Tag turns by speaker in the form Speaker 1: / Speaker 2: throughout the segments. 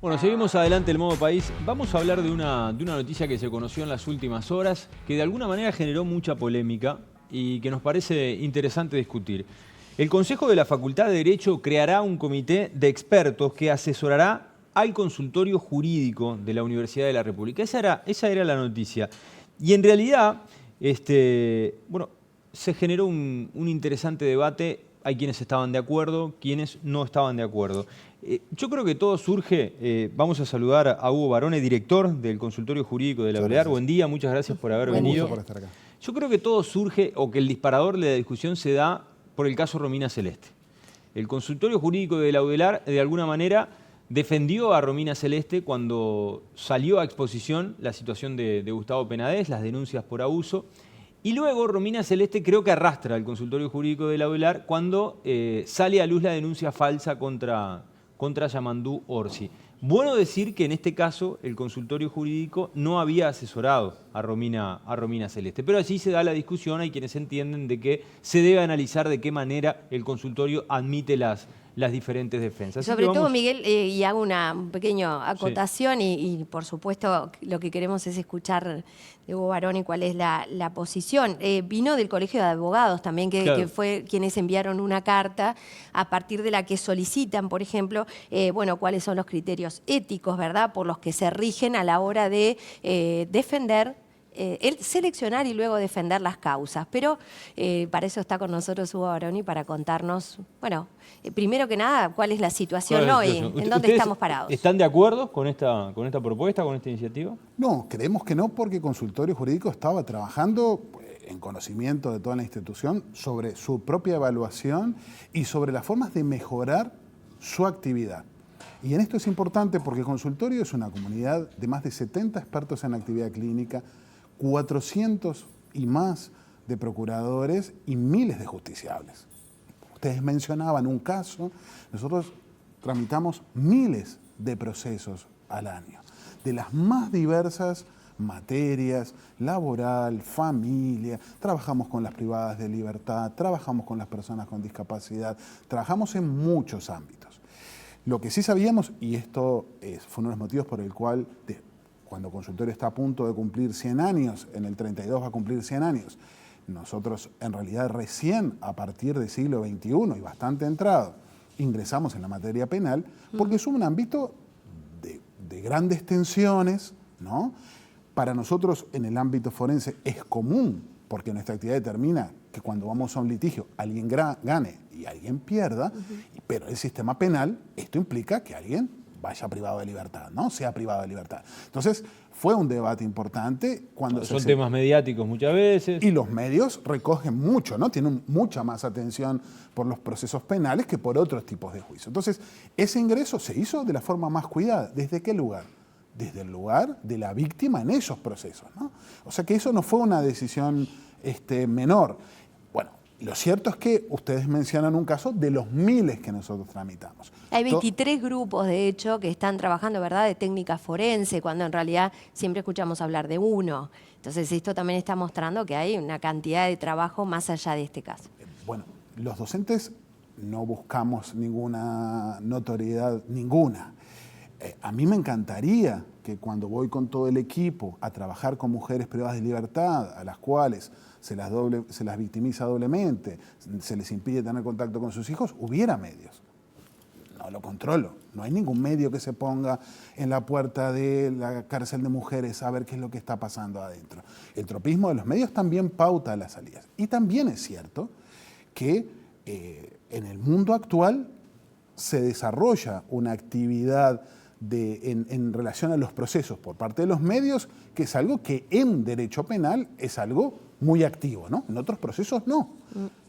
Speaker 1: Bueno, seguimos adelante el Modo País. Vamos a hablar de una noticia que se conoció en las últimas horas, que de alguna manera generó mucha polémica y que nos parece interesante discutir. El Consejo de la Facultad de Derecho creará un comité de expertos que asesorará al consultorio jurídico de la Universidad de la República. Esa era la noticia. Y en realidad, bueno, se generó un interesante debate. Hay quienes estaban de acuerdo, quienes no estaban de acuerdo. Yo creo que todo surge, vamos a saludar a Hugo Barone, director del Consultorio Jurídico de la UDELAR. Buen día, muchas gracias por haber venido.
Speaker 2: Por estar acá.
Speaker 1: Yo creo que todo surge, o que el disparador de la discusión se da por el caso Romina Celeste. El Consultorio Jurídico de la UDELAR, de alguna manera, defendió a Romina Celeste cuando salió a exposición la situación de Gustavo Penadez, las denuncias por abuso. Y luego Romina Celeste creo que arrastra al Consultorio Jurídico de la UDELAR cuando sale a luz la denuncia falsa contra Yamandú Orsi. Bueno decir que en este caso el Consultorio Jurídico no había asesorado a Romina Celeste, pero allí se da la discusión, hay quienes entienden de que se debe analizar de qué manera el consultorio admite las diferentes defensas.
Speaker 3: Sobre todo, Miguel, y hago una pequeña acotación, sí. y por supuesto lo que queremos es escuchar de Hugo Barone cuál es la posición. Vino del Colegio de Abogados también, que fue quienes enviaron una carta a partir de la que solicitan, por ejemplo, bueno, cuáles son los criterios éticos, ¿verdad?, por los que se rigen a la hora de defender, seleccionar y luego defender las causas. Pero para eso está con nosotros Hugo Barone, para contarnos, bueno, primero que nada, cuál es la situación hoy, en dónde estamos parados.
Speaker 1: ¿Están de acuerdo con esta propuesta, con esta iniciativa?
Speaker 2: No, creemos que no, porque el Consultorio Jurídico estaba trabajando en conocimiento de toda la institución sobre su propia evaluación y sobre las formas de mejorar su actividad. Y en esto es importante porque el consultorio es una comunidad de más de 70 expertos en actividad clínica, 400 y más de procuradores y miles de justiciables. Ustedes mencionaban un caso, nosotros tramitamos miles de procesos al año, de las más diversas materias, laboral, familia, trabajamos con las privadas de libertad, trabajamos con las personas con discapacidad, trabajamos en muchos ámbitos. Lo que sí sabíamos, y esto fue uno de los motivos por el cual cuando el consultorio está a punto de cumplir 100 años, en el 32 va a cumplir 100 años, nosotros en realidad recién a partir del siglo XXI y bastante entrado, ingresamos en la materia penal porque es un ámbito de grandes tensiones, ¿no? Para nosotros en el ámbito forense es común, porque nuestra actividad determina que cuando vamos a un litigio alguien gane y alguien pierda, pero el sistema penal, esto implica que alguien vaya privado de libertad, ¿no? Sea privado de libertad. Entonces, fue un debate importante cuando
Speaker 1: son temas mediáticos muchas veces.
Speaker 2: Y los medios recogen mucho, ¿no? Tienen mucha más atención por los procesos penales que por otros tipos de juicio. Entonces, ese ingreso se hizo de la forma más cuidada. ¿Desde qué lugar? Desde el lugar de la víctima en esos procesos, ¿no? O sea que eso no fue una decisión menor. Bueno, lo cierto es que ustedes mencionan un caso de los miles que nosotros tramitamos.
Speaker 3: Hay 23 grupos, de hecho, que están trabajando, ¿verdad?, de técnica forense, cuando en realidad siempre escuchamos hablar de uno. Entonces esto también está mostrando que hay una cantidad de trabajo más allá de este caso.
Speaker 2: Bueno, los docentes no buscamos ninguna notoriedad, ninguna. A mí me encantaría que cuando voy con todo el equipo a trabajar con mujeres privadas de libertad, a las cuales se las victimiza doblemente, se les impide tener contacto con sus hijos, hubiera medios. No lo controlo. No hay ningún medio que se ponga en la puerta de la cárcel de mujeres a ver qué es lo que está pasando adentro. El tropismo de los medios también pauta las salidas. Y también es cierto que en el mundo actual se desarrolla una actividad en relación a los procesos por parte de los medios, que es algo que en derecho penal es algo muy activo, ¿no? En otros procesos no.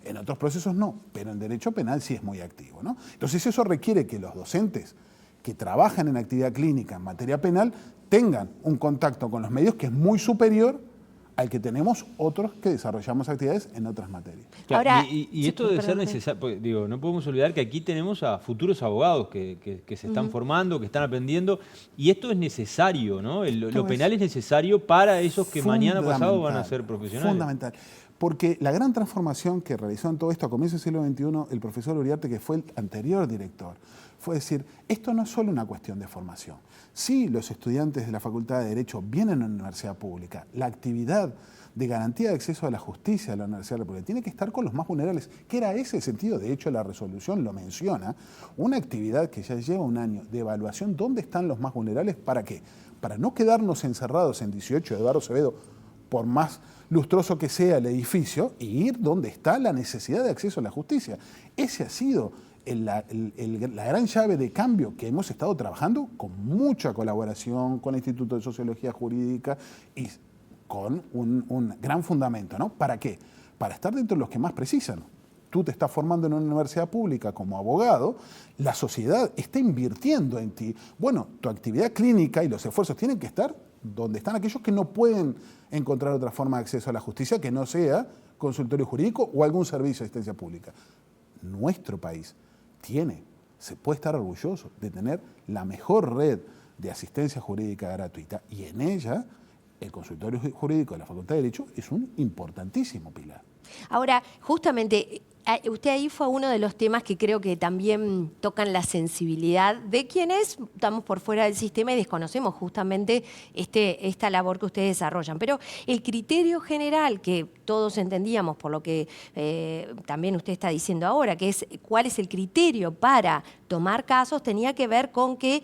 Speaker 2: En otros procesos no, pero en derecho penal sí es muy activo, ¿no? Entonces eso requiere que los docentes que trabajan en actividad clínica en materia penal tengan un contacto con los medios que es muy superior al que tenemos otros que desarrollamos actividades en otras materias.
Speaker 1: Ahora, y esto debe ser necesario, digo, no podemos olvidar que aquí tenemos a futuros abogados que se están formando, que están aprendiendo, y esto es necesario, ¿no? Lo penal es necesario para esos que mañana pasado van a ser profesionales.
Speaker 2: Fundamental. Porque la gran transformación que realizó en todo esto a comienzos del siglo XXI el profesor Uriarte, que fue el anterior director, fue decir, esto no es solo una cuestión de formación. Sí, los estudiantes de la Facultad de Derecho vienen a una universidad pública. La actividad de garantía de acceso a la justicia de la Universidad República tiene que estar con los más vulnerables, que era ese el sentido, de hecho la resolución lo menciona, una actividad que ya lleva un año de evaluación, ¿dónde están los más vulnerables? ¿Para qué? Para no quedarnos encerrados en 18 de Eduardo Acevedo, por más lustroso que sea el edificio, y ir donde está la necesidad de acceso a la justicia. Ese ha sido la gran llave de cambio que hemos estado trabajando con mucha colaboración con el Instituto de Sociología Jurídica y con un gran fundamento, ¿no? ¿Para qué? Para estar dentro de los que más precisan. Tú te estás formando en una universidad pública como abogado, la sociedad está invirtiendo en ti. Bueno, tu actividad clínica y los esfuerzos tienen que estar donde están aquellos que no pueden encontrar otra forma de acceso a la justicia que no sea consultorio jurídico o algún servicio de asistencia pública. Nuestro país se puede estar orgulloso de tener la mejor red de asistencia jurídica gratuita y en ella el consultorio jurídico de la Facultad de Derecho es un importantísimo pilar.
Speaker 3: Ahora, justamente, usted ahí fue uno de los temas que creo que también tocan la sensibilidad de quienes estamos por fuera del sistema y desconocemos justamente esta labor que ustedes desarrollan. Pero el criterio general que todos entendíamos, por lo que también usted está diciendo ahora, que es cuál es el criterio para tomar casos, tenía que ver con que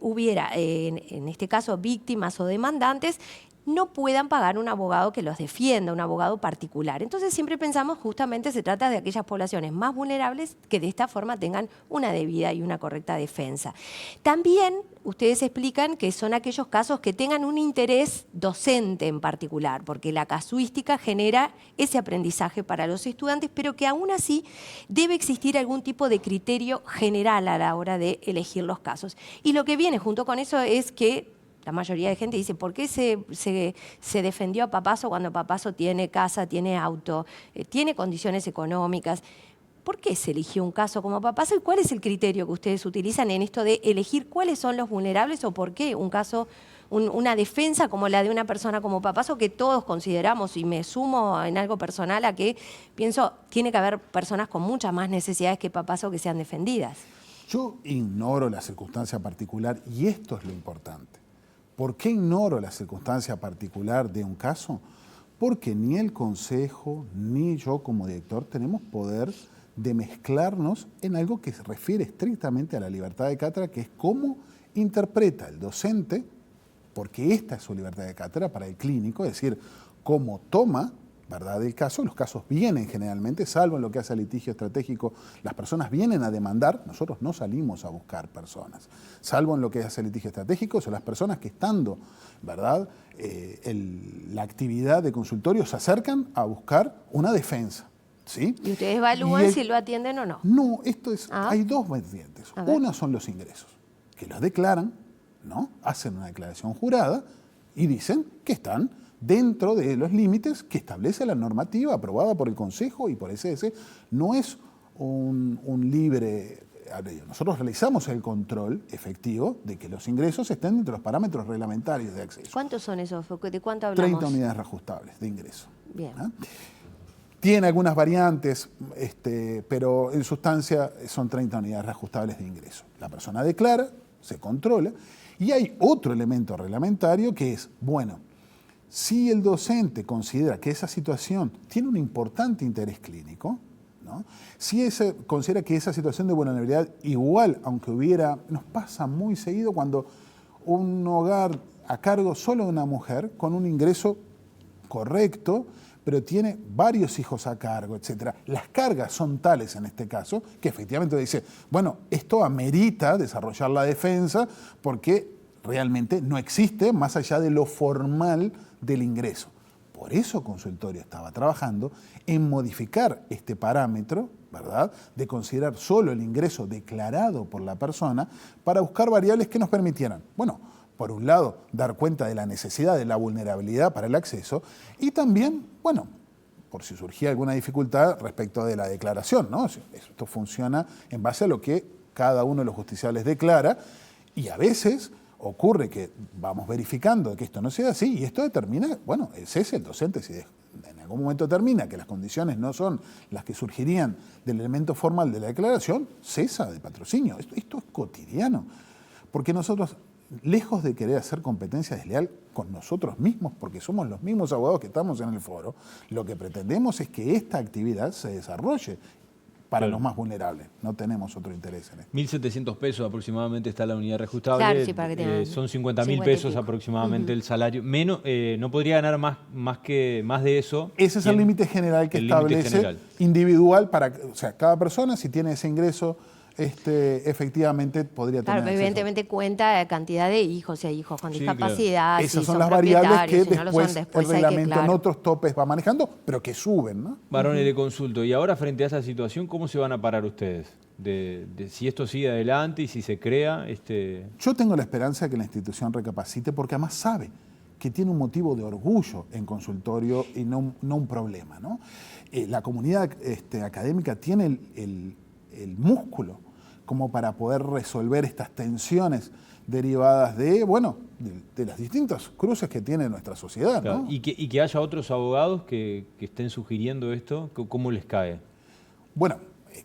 Speaker 3: hubiera, en este caso, víctimas o demandantes, no puedan pagar un abogado que los defienda, un abogado particular. Entonces siempre pensamos justamente se trata de aquellas poblaciones más vulnerables que de esta forma tengan una debida y una correcta defensa. También ustedes explican que son aquellos casos que tengan un interés docente en particular, porque la casuística genera ese aprendizaje para los estudiantes, pero que aún así debe existir algún tipo de criterio general a la hora de elegir los casos. Y lo que viene junto con eso es que la mayoría de gente dice, ¿por qué se defendió a Papazo cuando Papazo tiene casa, tiene auto, tiene condiciones económicas? ¿Por qué se eligió un caso como Papazo y cuál es el criterio que ustedes utilizan en esto de elegir cuáles son los vulnerables o por qué un caso, una defensa como la de una persona como Papazo que todos consideramos, y me sumo en algo personal a que pienso, tiene que haber personas con muchas más necesidades que Papazo que sean defendidas?
Speaker 2: Yo ignoro la circunstancia particular y esto es lo importante. ¿Por qué ignoro la circunstancia particular de un caso? Porque ni el Consejo ni yo como director tenemos poder de mezclarnos en algo que se refiere estrictamente a la libertad de cátedra, que es cómo interpreta el docente, porque esta es su libertad de cátedra para el clínico, es decir, cómo toma, ¿verdad?, el caso. Los casos vienen generalmente, salvo en lo que hace al litigio estratégico, las personas vienen a demandar, nosotros no salimos a buscar personas, salvo en lo que hace al litigio estratégico, son las personas que estando, ¿verdad?, la actividad de consultorio se acercan a buscar una defensa. ¿Sí?
Speaker 3: ¿Y ustedes evalúan si lo atienden o no?
Speaker 2: No, hay dos vertientes. Una son los ingresos, que los declaran, ¿no? Hacen una declaración jurada y dicen que están dentro de los límites que establece la normativa aprobada por el Consejo y por SS. No es un libre... Nosotros realizamos el control efectivo de que los ingresos estén dentro de los parámetros reglamentarios de acceso.
Speaker 3: ¿Cuántos son esos? ¿De cuánto hablamos?
Speaker 2: 30 unidades reajustables de ingreso.
Speaker 3: Bien.
Speaker 2: ¿Ah? Tiene algunas variantes, pero en sustancia son 30 unidades reajustables de ingreso. La persona declara, se controla, y hay otro elemento reglamentario que es, bueno, si el docente considera que esa situación tiene un importante interés clínico, ¿no? Si considera que esa situación de vulnerabilidad igual, aunque nos pasa muy seguido cuando un hogar a cargo solo de una mujer con un ingreso correcto, pero tiene varios hijos a cargo, etc. Las cargas son tales en este caso que efectivamente dice, bueno, esto amerita desarrollar la defensa porque realmente no existe más allá de lo formal del ingreso. Por eso Consultorio estaba trabajando en modificar este parámetro, ¿verdad?, de considerar solo el ingreso declarado por la persona para buscar variables que nos permitieran, bueno, por un lado, dar cuenta de la necesidad de la vulnerabilidad para el acceso y también, bueno, por si surgía alguna dificultad respecto de la declaración, ¿no? Esto funciona en base a lo que cada uno de los justiciables declara y a veces ocurre que vamos verificando que esto no sea así y esto determina, bueno, ese es el docente si en algún momento determina que las condiciones no son las que surgirían del elemento formal de la declaración, cesa de patrocinio. Esto es cotidiano, porque nosotros, lejos de querer hacer competencia desleal con nosotros mismos, porque somos los mismos abogados que estamos en el foro, lo que pretendemos es que esta actividad se desarrolle para los más vulnerables. No tenemos otro interés en esto.
Speaker 1: 1.700 pesos aproximadamente está la unidad reajustable.
Speaker 3: Claro, sí, para que tengan
Speaker 1: son 50.000 pesos aproximadamente el salario. Menos, no podría ganar más de eso.
Speaker 2: Ese es el límite general que establece individual para, o sea, cada persona, si tiene ese ingreso, efectivamente podría tener.
Speaker 3: Claro, evidentemente cuenta cantidad de hijos y hay hijos con discapacidad.
Speaker 2: Claro. Esas son las variables que después el reglamento en otros topes va manejando, pero que suben, ¿no?
Speaker 1: Barone, le consulto. Y ahora, frente a esa situación, ¿cómo se van a parar ustedes? De si esto sigue adelante y si se crea.
Speaker 2: Yo tengo la esperanza de que la institución recapacite, porque además sabe que tiene un motivo de orgullo en consultorio y no un problema, ¿no? La comunidad académica tiene el músculo como para poder resolver estas tensiones derivadas de las distintas cruces que tiene nuestra sociedad,
Speaker 1: claro,
Speaker 2: ¿no?
Speaker 1: Y que haya otros abogados que estén sugiriendo esto, ¿cómo les cae?
Speaker 2: Bueno,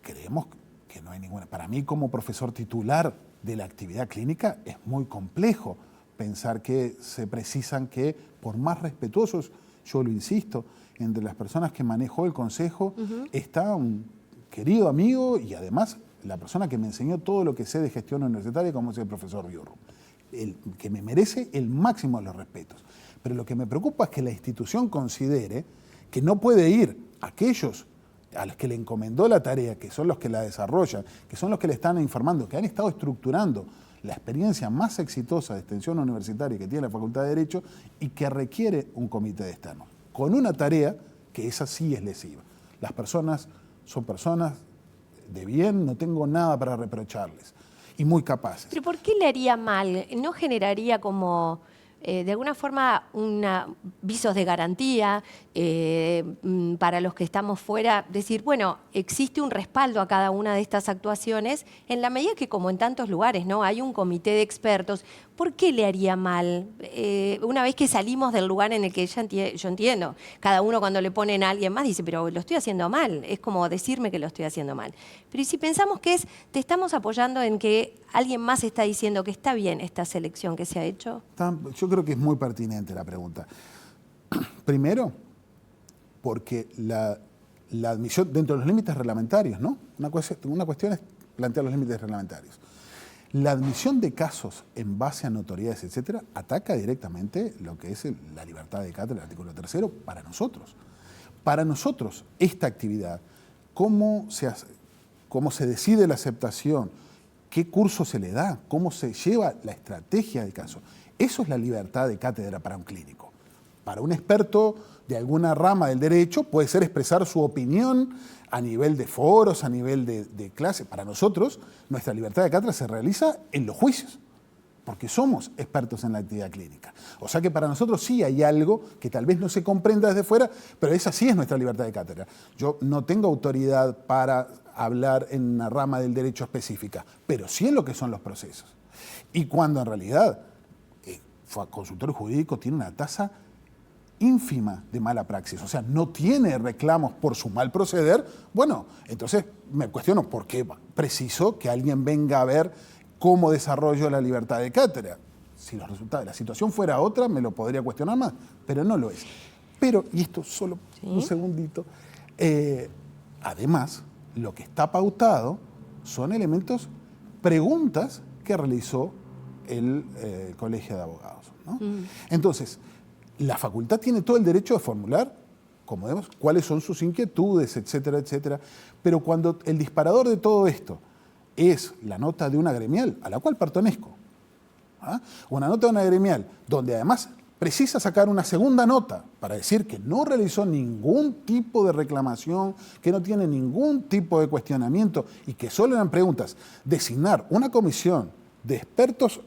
Speaker 2: creemos que no hay ninguna. Para mí, como profesor titular de la actividad clínica, es muy complejo pensar que se precisan que, por más respetuosos, yo lo insisto, entre las personas que manejó el consejo está un querido amigo y además la persona que me enseñó todo lo que sé de gestión universitaria, como es el profesor Biurru, que me merece el máximo de los respetos. Pero lo que me preocupa es que la institución considere que no puede ir aquellos a los que le encomendó la tarea, que son los que la desarrollan, que son los que le están informando, que han estado estructurando la experiencia más exitosa de extensión universitaria que tiene la Facultad de Derecho y que requiere un comité de externos, con una tarea que esa sí es lesiva. Las personas son personas de bien, no tengo nada para reprocharles, y muy capaces.
Speaker 3: ¿Pero por qué le haría mal? ¿No generaría como, de alguna forma, visos de garantía para los que estamos fuera? Decir, bueno, existe un respaldo a cada una de estas actuaciones, en la medida que, como en tantos lugares, ¿no? Hay un comité de expertos. ¿Por qué le haría mal? Una vez que salimos del lugar en el que yo entiendo, cada uno cuando le ponen a alguien más dice, pero lo estoy haciendo mal, es como decirme que lo estoy haciendo mal. Pero ¿y si pensamos que te estamos apoyando en que alguien más está diciendo que está bien esta selección que se ha hecho?
Speaker 2: Yo creo que es muy pertinente la pregunta. Primero, porque la admisión dentro de los límites reglamentarios, ¿no? Una cuestión es plantear los límites reglamentarios. La admisión de casos en base a notoriedades, etcétera, ataca directamente lo que es la libertad de cátedra, el artículo 3 para nosotros. Para nosotros, esta actividad, cómo se decide la aceptación, qué curso se le da, cómo se lleva la estrategia del caso, eso es la libertad de cátedra para un clínico. Para un experto de alguna rama del derecho puede ser expresar su opinión a nivel de foros, a nivel de clase. Para nosotros, nuestra libertad de cátedra se realiza en los juicios, porque somos expertos en la actividad clínica. O sea que para nosotros sí hay algo que tal vez no se comprenda desde fuera, pero esa sí es nuestra libertad de cátedra. Yo no tengo autoridad para hablar en una rama del derecho específica, pero sí en lo que son los procesos. Y cuando en realidad el consultorio jurídico tiene una tasa ínfima de mala praxis, o sea, no tiene reclamos por su mal proceder, bueno, entonces me cuestiono por qué preciso que alguien venga a ver cómo desarrollo la libertad de cátedra. Si los resultados de la situación fuera otra, me lo podría cuestionar más, pero no lo es. Pero, y esto solo un segundito, además, lo que está pautado son preguntas que realizó el Colegio de Abogados, ¿no? Entonces, la facultad tiene todo el derecho de formular, como vemos, cuáles son sus inquietudes, etcétera, etcétera. Pero cuando el disparador de todo esto es la nota de una gremial, a la cual pertenezco, una nota de una gremial, donde además precisa sacar una segunda nota para decir que no realizó ningún tipo de reclamación, que no tiene ningún tipo de cuestionamiento y que solo eran preguntas, designar una comisión de expertos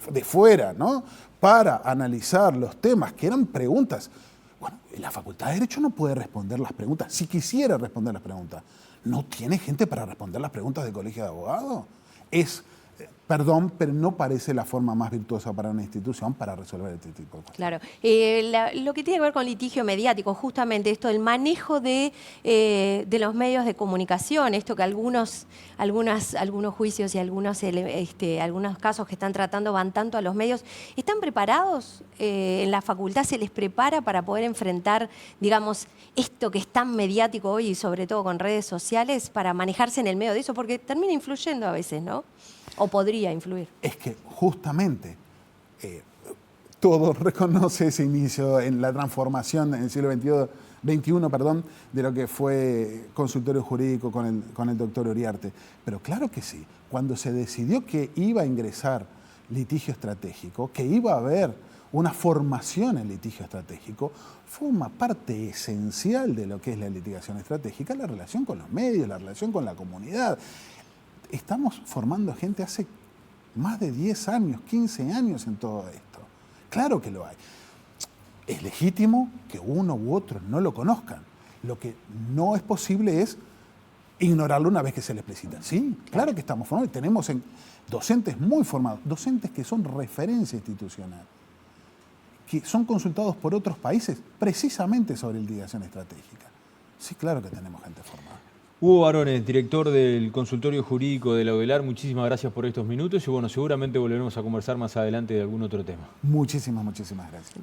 Speaker 2: de fuera, ¿no?, para analizar los temas que eran preguntas. Bueno, la Facultad de Derecho no puede responder las preguntas. Si quisiera responder las preguntas, ¿no tiene gente para responder las preguntas del Colegio de Abogados? Es Perdón, pero no parece la forma más virtuosa para una institución para resolver este tipo de cosas.
Speaker 3: Claro. Lo que tiene que ver con litigio mediático, justamente esto, el manejo de los medios de comunicación, esto que algunos juicios y algunos casos que están tratando van tanto a los medios, ¿están preparados? ¿En la facultad se les prepara para poder enfrentar, digamos, esto que es tan mediático hoy y sobre todo con redes sociales, para manejarse en el medio de eso? Porque termina influyendo a veces, ¿no? ¿O podría influir?
Speaker 2: Es que justamente todo reconoce ese inicio en la transformación en el siglo XXI, de lo que fue consultorio jurídico con el doctor Uriarte. Pero claro que sí, cuando se decidió que iba a ingresar litigio estratégico, que iba a haber una formación en litigio estratégico, forma parte esencial de lo que es la litigación estratégica, la relación con los medios, la relación con la comunidad. Estamos formando gente hace más de 10 años, 15 años en todo esto. Claro que lo hay. Es legítimo que uno u otro no lo conozcan. Lo que no es posible es ignorarlo una vez que se les precisa. Sí, claro que estamos formando. Tenemos docentes muy formados, docentes que son referencia institucional, que son consultados por otros países precisamente sobre litigación estratégica. Sí, claro que tenemos gente formada.
Speaker 1: Hugo Barones, director del consultorio jurídico de la UDELAR, muchísimas gracias por estos minutos y bueno, seguramente volveremos a conversar más adelante de algún otro tema.
Speaker 2: Muchísimas gracias.